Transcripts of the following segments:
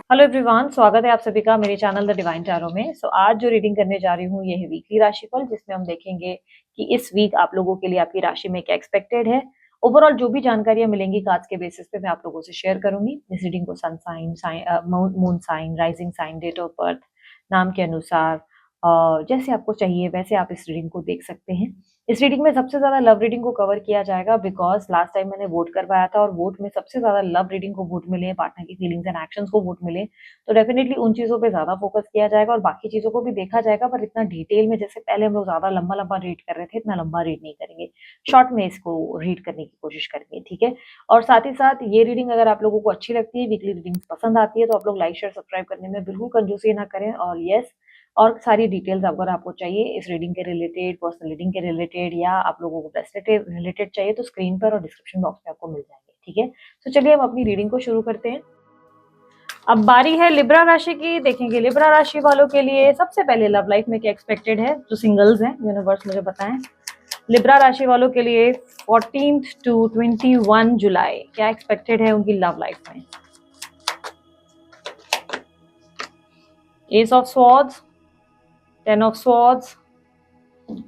Hello everyone, स्वागत है आप सभी का मेरे चैनल द डिवाइन टैरो में। आज जो रीडिंग करने जा रही हूँ ये है वीकली राशिफल, जिसमें हम देखेंगे कि इस वीक आप लोगों के लिए आपकी राशि में क्या एक्सपेक्टेड है। ओवरऑल जो भी जानकारियां मिलेंगी कार्ड्स के बेसिस पे मैं आप लोगों से शेयर करूंगी। इस रीडिंग को sun sign, moon sign, rising sign, date of birth, नाम के अनुसार जैसे आपको चाहिए वैसे आप इस रीडिंग को देख सकते हैं। इस रीडिंग में सबसे ज्यादा लव रीडिंग को कवर किया जाएगा, बिकॉज लास्ट टाइम मैंने वोट करवाया था और वोट में सबसे ज्यादा लव रीडिंग को वोट मिले, पार्टनर की फीलिंग्स एंड एक्शंस को वोट मिले, तो डेफिनेटली उन चीजों पे ज्यादा फोकस किया जाएगा और बाकी चीजों को भी देखा जाएगा, पर इतना डिटेल में जैसे पहले हम लोग ज्यादा लंबा लंबा रीड कर रहे थे, इतना लंबा रीड नहीं करेंगे। शॉर्ट में इसको रीड करने की कोशिश करेंगे, ठीक है। और साथ ही साथ ये रीडिंग अगर आप लोगों को अच्छी लगती है, वीकली रीडिंग्स पसंद आती है, तो आप लोग लाइक शेयर सब्सक्राइब करने में बिल्कुल कंजूसी ना करें। और यस, और सारी डिटेल्स अगर आपको चाहिए इस रीडिंग के रिलेटेड, पर्सनल रीडिंग के रिलेटेड, या आप लोगों को ब्रेसलेट रिलेटेड चाहिए, तो स्क्रीन पर और डिस्क्रिप्शन बॉक्स में आपको मिल जाएंगे, ठीक है। तो चलिए हम अपनी रीडिंग को शुरू करते हैं। अब बारी है लिब्रा राशि की। देखेंगे लिब्रा राशि वालों के लिए सबसे पहले लव लाइफ में क्या एक्सपेक्टेड है। जो सिंगल्स हैं, यूनिवर्स मुझे बताएं लिब्रा राशि वालों के लिए 14 to 21 जुलाई क्या एक्सपेक्टेड है उनकी लव लाइफ में। S of swords, 10 of swords,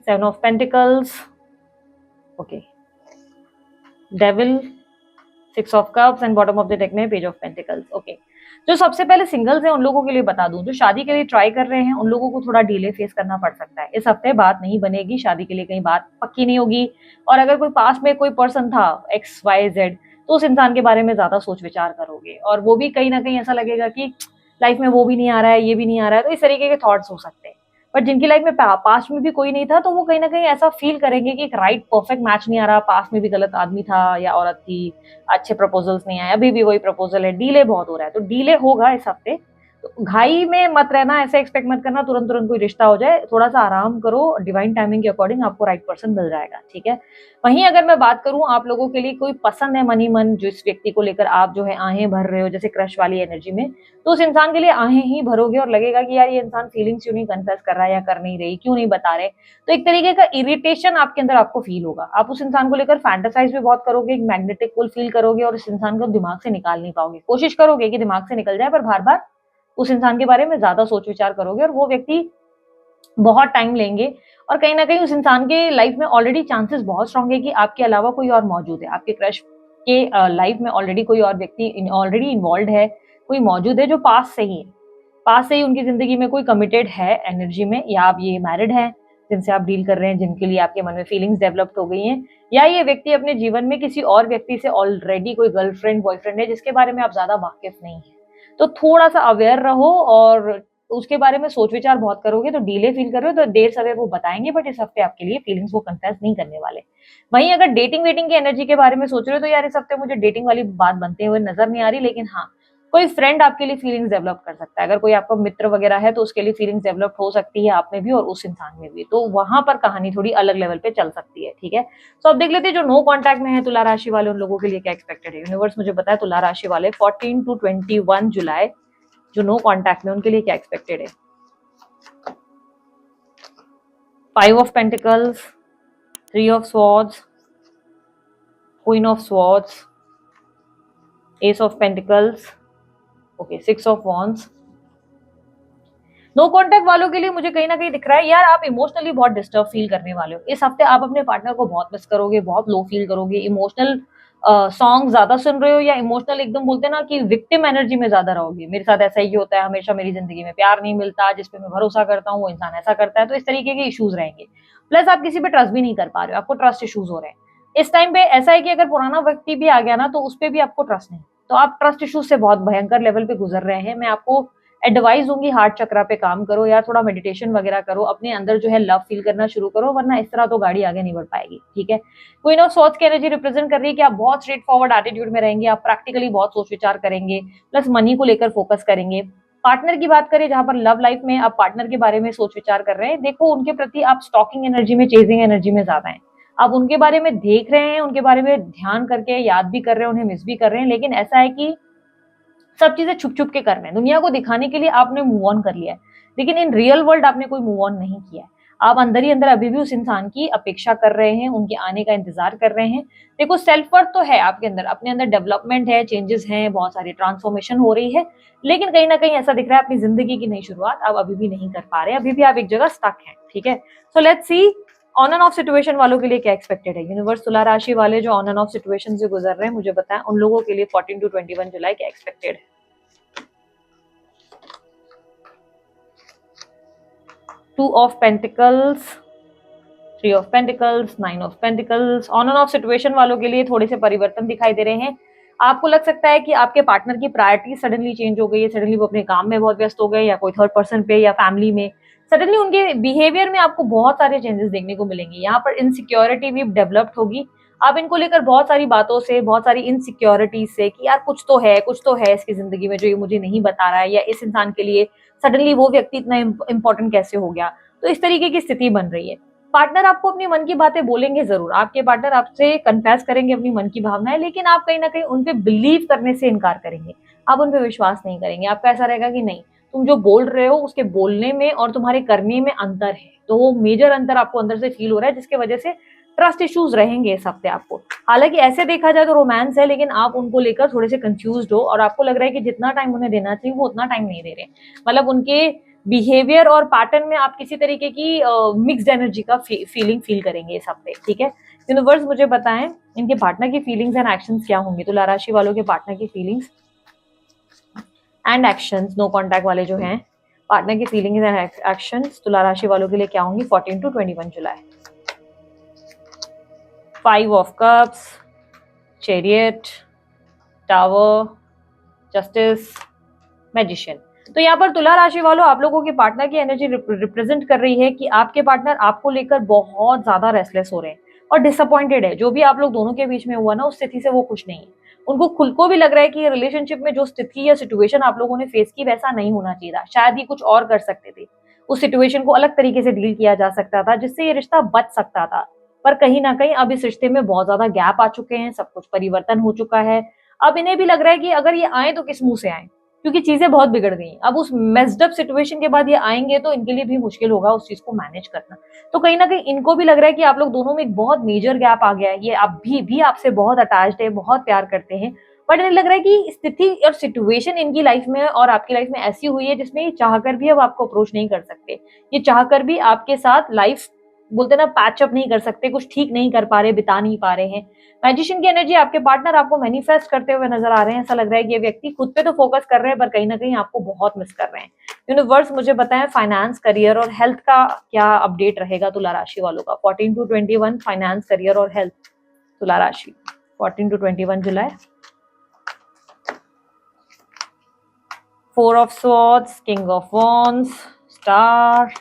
7 of pentacles, okay, devil, 6 of cups and bottom of the deck में page of pentacles, okay। जो सबसे पहले सिंगल्स हैं उन लोगों के लिए बता दूं, जो शादी के लिए ट्राई कर रहे हैं उन लोगों को थोड़ा डिले फेस करना पड़ सकता है। इस हफ्ते बात नहीं बनेगी, शादी के लिए कहीं बात पक्की नहीं होगी। और अगर कोई पास में कोई पर्सन था XYZ, तो उस इंसान के बारे में ज्यादा सोच विचार करोगे और वो भी कहीं ना कहीं ऐसा लगेगा कि लाइफ में वो भी नहीं आ रहा है, ये भी नहीं आ रहा है, तो इस तरीके के थॉट्स हो सकते हैं। बट जिनकी लाइफ में पास्ट में भी कोई नहीं था, तो वो कहीं ना कहीं ऐसा फील करेंगे कि एक राइट परफेक्ट मैच नहीं आ रहा, पास्ट में भी गलत आदमी था या औरत थी, अच्छे प्रपोजल्स नहीं आए, अभी भी वही प्रपोजल है, डीले बहुत हो रहा है, तो डीले होगा इस हफ्ते। तो घाई में मत रहना, ऐसे एक्सपेक्ट मत करना तुरंत तुरंत कोई रिश्ता हो जाए, थोड़ा सा आराम करो, डिवाइन टाइमिंग के अकॉर्डिंग आपको राइट पर्सन मिल जाएगा, ठीक है। वहीं अगर मैं बात करूं आप लोगों के लिए कोई पसंद है मन ही मन, जो इस व्यक्ति को लेकर आप जो है आहें भर रहे हो, जैसे क्रश वाली एनर्जी में, तो उस इंसान के लिए आहें ही भरोगे और लगेगा कि यार ये इंसान फीलिंग्स क्यों नहीं कन्फेस कर रहा है या कर नहीं रही, क्यों नहीं बता रहे। तो एक तरीके का इरिटेशन आपके अंदर आपको फील होगा, आप उस इंसान को लेकर फैंटासाइज भी बहुत करोगे, एक मैग्नेटिक पुल फील करोगे और इस इंसान को दिमाग से निकाल नहीं पाओगे। कोशिश करोगे कि दिमाग से निकल जाए, पर बार बार उस इंसान के बारे में ज्यादा सोच विचार करोगे और वो व्यक्ति बहुत टाइम लेंगे। और कहीं ना कहीं उस इंसान के लाइफ में ऑलरेडी चांसेस बहुत स्ट्रांग है कि आपके अलावा कोई और मौजूद है, आपके क्रश के लाइफ में ऑलरेडी कोई और व्यक्ति ऑलरेडी इन्वॉल्व है, कोई मौजूद है जो पास से ही है, पास से ही उनकी जिंदगी में कोई कमिटेड है एनर्जी में, या आप ये मैरिड हैं जिनसे आप डील कर रहे हैं, जिनके लिए आपके मन में फीलिंग्स डेवलप्ड हो गई हैं, या ये व्यक्ति अपने जीवन में किसी और व्यक्ति से ऑलरेडी कोई गर्लफ्रेंड बॉयफ्रेंड है जिसके बारे में आप ज्यादा वाकिफ नहीं है। तो थोड़ा सा अवेयर रहो और उसके बारे में सोच विचार बहुत करोगे तो डीले फील कर रहे हो तो देर सवेर वो बताएंगे, बट इस हफ्ते आपके लिए फीलिंग्स वो कन्फेस नहीं करने वाले। वहीं अगर डेटिंग वेटिंग की एनर्जी के बारे में सोच रहे हो तो यार इस हफ्ते मुझे डेटिंग वाली बात बनते हुए नजर नहीं आ रही, लेकिन हाँ, कोई फ्रेंड आपके लिए फीलिंग्स डेवलप कर सकता है। अगर कोई आपका मित्र वगैरह है तो उसके लिए फीलिंग्स डेवलप हो सकती है, आप में भी और उस इंसान में भी, तो वहां पर कहानी थोड़ी अलग लेवल पे चल सकती है, ठीक है। तो अब देख लेते हैं जो नो कॉन्टैक्ट में है तुला राशि वाले, उन लोगों के लिए क्या एक्सपेक्टेड है। यूनिवर्स मुझे बताया तुला राशि वाले 14 to 21 जुलाई जो नो कॉन्टैक्ट में, उनके लिए क्या एक्सपेक्टेड है। 5 of Pentacles, 3 of Swords, Queen of Swords, Ace of Pentacles, okay, 6 of Wands। No contact वालों के लिए मुझे कहीं ना कहीं दिख रहा है यार आप इमोशनली बहुत डिस्टर्ब फील करने वाले हो इस हफ्ते। आप अपने पार्टनर को बहुत मिस करोगे, बहुत लो फील करोगे, इमोशनल सॉन्ग ज्यादा सुन रहे हो, या इमोशनल एकदम बोलते हैं ना कि विक्टिम एनर्जी में ज्यादा रहोगे। मेरे साथ ऐसा ही होता है, हमेशा मेरी जिंदगी में प्यार नहीं मिलता, जिसपे मैं भरोसा करता हूँ वो इंसान ऐसा करता है, तो इस तरीके के इश्यूज रहेंगे। प्लस आप किसी पे ट्रस्ट भी नहीं कर पा रहे हो, आपको ट्रस्ट इश्यूज हो रहे हैं इस टाइम पे। ऐसा है कि अगर पुराना व्यक्ति भी आ गया ना तो उस पर भी आपको ट्रस्ट नहीं, तो आप ट्रस्ट इश्यूज से बहुत भयंकर लेवल पे गुजर रहे हैं। मैं आपको एडवाइस दूंगी हार्ट चक्रा पे काम करो, या थोड़ा मेडिटेशन वगैरह करो, अपने अंदर जो है लव फील करना शुरू करो, वरना इस तरह तो गाड़ी आगे नहीं बढ़ पाएगी, ठीक है। क्वीन ऑफ सोर्ड्स की एनर्जी रिप्रेजेंट कर रही है कि आप बहुत स्ट्रेट फॉरवर्ड एटीट्यूड में रहेंगे, आप प्रैक्टिकली बहुत सोच विचार करेंगे, प्लस मनी को लेकर फोकस करेंगे। पार्टनर की बात करें, जहां पर लव लाइफ में आप पार्टनर के बारे में सोच विचार कर रहे हैं, देखो उनके प्रति आप स्टॉकिंग एनर्जी में, चेजिंग एनर्जी में ज्यादा है। आप उनके बारे में देख रहे हैं, उनके बारे में ध्यान करके याद भी कर रहे हैं, उन्हें मिस भी कर रहे हैं, लेकिन ऐसा है कि सब चीजें छुप छुप के कर रहे हैं, दुनिया को दिखाने के लिए आपने मूव ऑन कर लिया है, लेकिन इन रियल वर्ल्ड आपने कोई मूव ऑन नहीं किया है। आप अंदर ही अंदर अभी भी उस इंसान की अपेक्षा कर रहे हैं, उनके आने का इंतजार कर रहे हैं। देखो सेल्फ वर्थ तो है आपके अंदर, अपने अंदर डेवलपमेंट है, चेंजेस हैं, बहुत सारी ट्रांसफॉर्मेशन हो रही है, लेकिन कहीं ना कहीं ऐसा दिख रहा है अपनी जिंदगी की नई शुरुआत आप अभी भी नहीं कर पा रहे, अभी भी आप एक जगह स्टक हैं। ठीक है, so let's see on end of situation वालों के लिए क्या एक्सपेक्टेड है। यूनिवर्स तुला राशि वाले जो ऑन एंड ऑफ सिचुएशन से गुजर रहे हैं, मुझे बताएं उन लोगों के लिए 14 to 21 जुलाई क्या एक्सपेक्टेड है। Two of pentacles, three of pentacles, nine of pentacles. On end of situation वालों के लिए थोड़े से परिवर्तन दिखाई दे रहे हैं। आपको लग सकता है कि आपके पार्टनर की प्रायोरिटी सडनली चेंज हो गई है, सडनली वो अपने काम में बहुत व्यस्त हो गए, या कोई थर्ड पर्सन पे या फैमिली में सडनली उनके बिहेवियर में आपको बहुत सारे चेंजेस देखने को मिलेंगे। यहाँ पर इनसिक्योरिटी भी डेवलप्ड होगी, आप इनको लेकर बहुत सारी बातों से, बहुत सारी इनसिक्योरिटीज से कि यार कुछ तो है इसकी जिंदगी में जो ये मुझे नहीं बता रहा है, या इस इंसान के लिए सडनली वो व्यक्ति इतना इंपॉर्टेंट कैसे हो गया। तो इस तरीके की स्थिति बन रही है। पार्टनर आपको अपनी मन की बातें बोलेंगे जरूर, आपके पार्टनर आपसे कन्फेस करेंगे अपनी मन की भावनाएं, लेकिन आप कहीं ना कहीं उन पे बिलीव करने से इनकार करेंगे, आप उन पे विश्वास नहीं करेंगे। आपका ऐसा रहेगा कि नहीं, तुम जो बोल रहे हो उसके बोलने में और तुम्हारे करने में अंतर है, तो वो मेजर अंतर आपको अंदर से फील हो रहा है, जिसके वजह से ट्रस्ट इश्यूज रहेंगे इस हफ्ते आपको। हालांकि ऐसे देखा जाए तो रोमांस है, लेकिन आप उनको लेकर थोड़े से कंफ्यूज हो और आपको लग रहा है कि जितना टाइम उन्हें देना चाहिए वो उतना टाइम नहीं दे रहे, मतलब उनके बिहेवियर और पैटर्न में आप किसी तरीके की मिक्स्ड एनर्जी का फीलिंग फील करेंगे इस हफ्ते। ठीक है, यूनिवर्स मुझे बताएं इनके पार्टनर की फीलिंग्स एंड एक्शंस क्या होंगे। तुला राशि वालों के पार्टनर की feelings and actions, no contact वाले जो हैं, पार्टनर की फीलिंग्स एंड एक्शंस तुला राशि वालों के लिए क्या होंगी 14 to 21 July. 5 of cups, chariot, tower, justice, magician. तो यहाँ पर तुला राशि वालों आप लोगों के पार्टनर की एनर्जी रिप्रेजेंट कर रही है कि आपके पार्टनर आपको लेकर बहुत ज्यादा रेस्टलेस हो रहे हैं और डिसअपॉइंटेड है। जो भी आप लोग दोनों के बीच में हुआ ना, उस स्थिति से वो खुश नहीं है। उनको खुद को भी लग रहा है कि रिलेशनशिप में जो स्थिति या सिचुएशन आप लोगों ने फेस की वैसा नहीं होना चाहिए था, शायद ही कुछ और कर सकते थे, उस सिचुएशन को अलग तरीके से डील किया जा सकता था जिससे ये रिश्ता बच सकता था। पर कहीं ना कहीं अब इस रिश्ते में बहुत ज्यादा गैप आ चुके हैं, सब कुछ परिवर्तन हो चुका है। अब इन्हें भी लग रहा है कि अगर ये आए तो किस मुंह से आए, क्योंकि चीजें बहुत बिगड़ गई। अब उस मेस्ड अप सिचुएशन के बाद ये आएंगे तो इनके लिए भी मुश्किल होगा उस चीज को मैनेज करना। तो कहीं ना कहीं इनको भी लग रहा है कि आप लोग दोनों में एक बहुत मेजर गैप आ गया है। ये आप भी आपसे बहुत अटैच्ड है, बहुत प्यार करते हैं, बट इन्हें लग रहा है कि स्थिति और सिचुएशन इनकी लाइफ में और आपकी लाइफ में ऐसी हुई है जिसमें ये चाहकर भी अब आपको अप्रोच नहीं कर सकते, ये चाहकर भी आपके साथ लाइफ बोलते ना पैचअप नहीं कर सकते, कुछ ठीक नहीं कर पा रहे, बिता नहीं पा रहे हैं। मैजिशियन की एनर्जी, आपके पार्टनर आपको मैनिफेस्ट करते हुए नजर आ रहे हैं। ऐसा लग रहा है कि ये व्यक्ति खुद पे तो फोकस कर रहे हैं पर कहीं ना कहीं आपको बहुत मिस कर रहे हैं। यूनिवर्स मुझे बताएं फाइनेंस, करियर और हेल्थ का क्या अपडेट रहेगा तुला राशि वालों का 14 to 21, फाइनेंस, करियर और हेल्थ तुला राशि 14 to 21 July. 4 of swords, king of wands, star,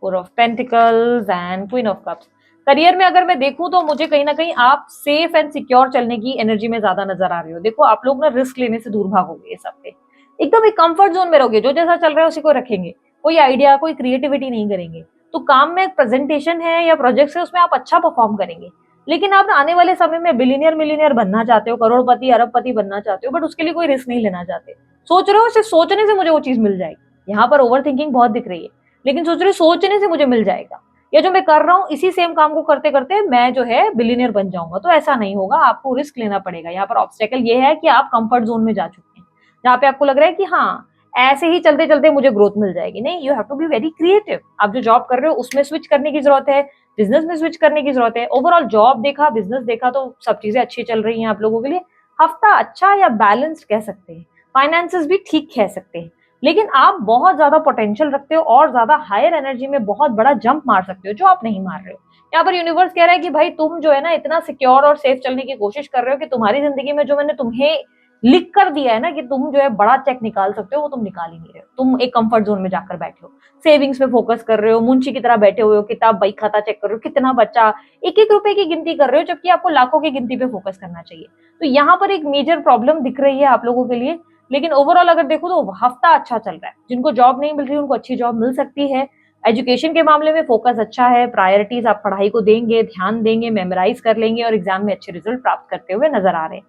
4 of pentacles and queen of cups. Career में अगर मैं देखूं तो मुझे कहीं ना कहीं आप सेफ एंड सिक्योर चलने की एनर्जी में ज्यादा नजर आ रही हो। देखो आप लोग ना रिस्क लेने से दूर भागोगे इस हफ्ते, एकदम एक कंफर्ट जोन में रहोगे, जो जैसा चल रहा है उसी को रखेंगे, कोई आइडिया कोई क्रिएटिविटी नहीं करेंगे। तो काम में प्रेजेंटेशन है या प्रोजेक्ट है उसमें आप अच्छा परफॉर्म करेंगे, लेकिन आप आने वाले समय में बिलियनियर मिलियनियर बनना चाहते हो, करोड़पति अरबपति बनना चाहते हो, बट उसके लिए कोई रिस्क नहीं लेना चाहते। सोच रहे हो सिर्फ सोचने से मुझे वो चीज मिल जाएगी, यहाँ पर ओवर थिंकिंग बहुत दिख रही है, लेकिन सोच रहे सोचने से मुझे मिल जाएगा, या जो मैं कर रहा हूँ इसी सेम काम को करते करते मैं जो है बिलियनियर बन जाऊंगा। तो ऐसा नहीं होगा, आपको रिस्क लेना पड़ेगा। यहाँ पर ऑब्स्टेकल ये है कि आप कंफर्ट जोन में जा चुके हैं, जहाँ पे आपको लग रहा है कि हाँ ऐसे ही चलते चलते मुझे ग्रोथ मिल जाएगी। नहीं, you have to be very creative. आप जो जॉब कर रहे हो उसमें स्विच करने की जरूरत है, बिजनेस में स्विच करने की जरूरत है। ओवरऑल जॉब देखा, बिजनेस देखा तो सब चीजें अच्छी चल रही हैं आप लोगों के लिए। हफ्ता अच्छा या बैलेंस्ड कह सकते हैं, फाइनेंसेस भी ठीक कह सकते हैं, लेकिन आप बहुत ज्यादा पोटेंशियल रखते हो और ज्यादा हायर एनर्जी में बहुत बड़ा जंप मार सकते हो जो आप नहीं मार रहे हो। यहाँ पर यूनिवर्स कह रहा है कि भाई तुम जो है ना इतना सिक्योर और सेफ चलने की कोशिश कर रहे हो कि तुम्हारी जिंदगी में जो मैंने तुम्हें लिख कर दिया है ना कि तुम जो है बड़ा चेक निकाल सकते हो, वो तुम निकाल ही नहीं रहे हो। तुम एक कंफर्ट जोन में जाकर बैठे हो, सेविंग्स पे फोकस कर रहे हो, मुंशी की तरह बैठे हुए हो, किताब बही खाता चेक कर रहे हो, कितना बच्चा, एक एक रुपए की गिनती कर रहे हो, जबकि आपको लाखों की गिनती पे फोकस करना चाहिए। तो यहाँ पर एक मेजर प्रॉब्लम दिख रही है आप लोगों के लिए। लेकिन ओवरऑल अगर देखो तो हफ्ता अच्छा चल रहा है। जिनको जॉब नहीं मिल रही उनको अच्छी जॉब मिल सकती है। एजुकेशन के मामले में फोकस अच्छा है, प्रायोरिटीज आप पढ़ाई को देंगे, ध्यान देंगे, मेमोराइज कर लेंगे और एग्जाम में अच्छे रिजल्ट प्राप्त करते हुए नजर आ रहे हैं।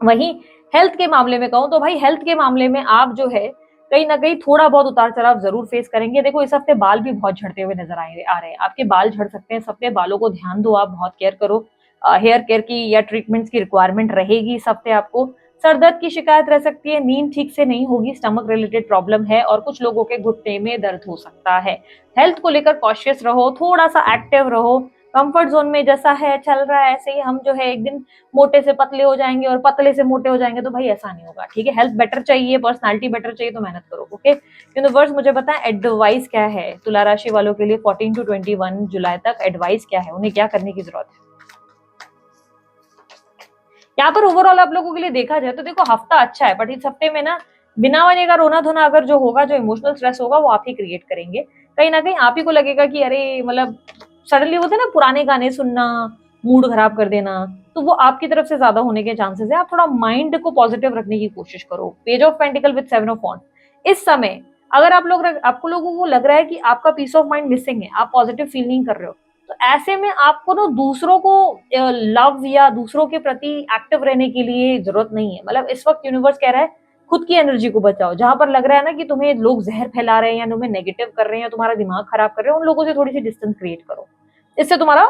वहीं हेल्थ के मामले में कहूं तो भाई हेल्थ के मामले में आप जो है कहीं ना कहीं थोड़ा बहुत उतार चढ़ाव जरूर फेस करेंगे। देखो इस हफ्ते बाल भी बहुत झड़ते हुए नजर आ रहे हैं, आपके बाल झड़ सकते हैं इस हफ्ते, बालों को ध्यान दो, आप बहुत केयर करो। हेयर केयर की या ट्रीटमेंट्स की रिक्वायरमेंट रहेगी इस हफ्ते आपको। सर दर्द की शिकायत रह सकती है, नींद ठीक से नहीं होगी, स्टमक रिलेटेड प्रॉब्लम है, और कुछ लोगों के घुटने में दर्द हो सकता है। हेल्थ को लेकर कॉशियस रहो, थोड़ा सा एक्टिव रहो। कंफर्ट जोन में जैसा है चल रहा है ऐसे ही हम जो है एक दिन मोटे से पतले हो जाएंगे और पतले से मोटे हो जाएंगे, तो भाई ऐसा नहीं होगा, ठीक है। हेल्थ बेटर चाहिए, पर्सनालिटी बेटर चाहिए, तो मेहनत करो, ओके। यूनिवर्स मुझे बताएं एडवाइस क्या है तुला राशि वालों के लिए 14 to 21 जुलाई तक, एडवाइस क्या है, उन्हें क्या करने की जरूरत है। यहाँ पर ओवरऑल आप लोगों के लिए देखा जाए तो देखो हफ्ता अच्छा है, बट इस हफ्ते में ना बिना वजह का रोना धोना अगर जो होगा, जो इमोशनल स्ट्रेस होगा वो आप ही क्रिएट करेंगे। कहीं ना कहीं आप ही को लगेगा कि अरे मतलब सडनली होते ना पुराने गाने सुनना, मूड खराब कर देना, तो वो आपकी तरफ से ज्यादा होने के चांसेस है। आप थोड़ा माइंड को पॉजिटिव रखने की कोशिश करो। Page of pentacle with 7 of wands, इस समय अगर आपको लोगों को लग रहा है कि आपका पीस ऑफ माइंड मिसिंग है, आप पॉजिटिव फील नहीं कर रहे हो, तो ऐसे में आपको ना दूसरों को लव या दूसरों के प्रति एक्टिव रहने के लिए जरूरत नहीं है। मतलब इस वक्त यूनिवर्स कह रहा है खुद की एनर्जी को बचाओ। जहां पर लग रहा है ना कि तुम्हें लोग जहर फैला रहे हैं या तुम्हें नेगेटिव कर रहे हैं या तुम्हारा दिमाग खराब कर रहे हैं, उन लोगों से थोड़ी सी डिस्टेंस क्रिएट करो, इससे तुम्हारा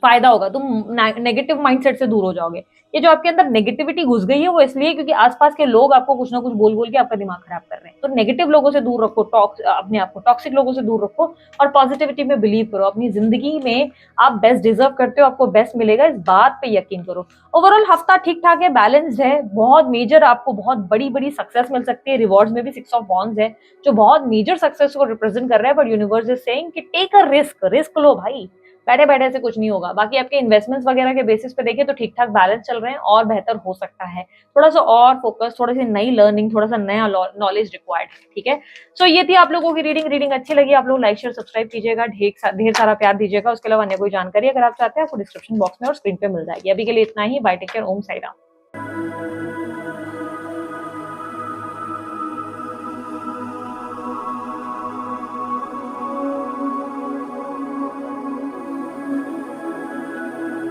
फायदा होगा, तुम नेगेटिव माइंडसेट से दूर हो जाओगे। ये जो आपके अंदर नेगेटिविटी घुस गई है वो इसलिए क्योंकि आसपास के लोग आपको कुछ ना कुछ बोल बोल के आपका दिमाग खराब कर रहे हैं। तो नेगेटिव लोगों से दूर रखो, अपने आप को टॉक्सिक लोगों से दूर रखो, और पॉजिटिविटी में बिलीव करो। अपनी जिंदगी में आप बेस्ट डिजर्व करते हो, आपको बेस्ट मिलेगा, इस बात पे यकीन करो। ओवरऑल हफ्ता ठीक ठाक है, बैलेंस्ड है, बहुत मेजर आपको बहुत बड़ी बड़ी सक्सेस मिल सकती है। रिवॉर्ड्स में भी 6 ऑफ वॉन्ड्स है जो बहुत मेजर सक्सेस को रिप्रेजेंट कर रहा है, बट यूनिवर्स इज सेइंग कि टेक अ रिस्क, रिस्क लो भाई, बैठे बैठे से कुछ नहीं होगा। बाकी आपके इन्वेस्टमेंट्स वगैरह के बेसिस पे देखें तो ठीक ठाक बैलेंस चल रहे हैं, और बेहतर हो सकता है। थोड़ा सा और फोकस, थोड़ी सी नई लर्निंग, थोड़ा सा नया नॉलेज रिक्वायर्ड है, ठीक है। सो ये थी आप लोगों की रीडिंग अच्छी लगी आप लोग लाइक शेयर सब्सक्राइब कीजिएगा, ढेर सारा प्यार दीजिएगा। उसके अलावा अन्य कोई जानकारी अगर आप चाहते हैं आपको डिस्क्रिप्शन बॉक्स में और स्क्रीन पे मिल जाएगी। अभी के लिए इतना ही, बाय, टेक केयर, ओम साई राम।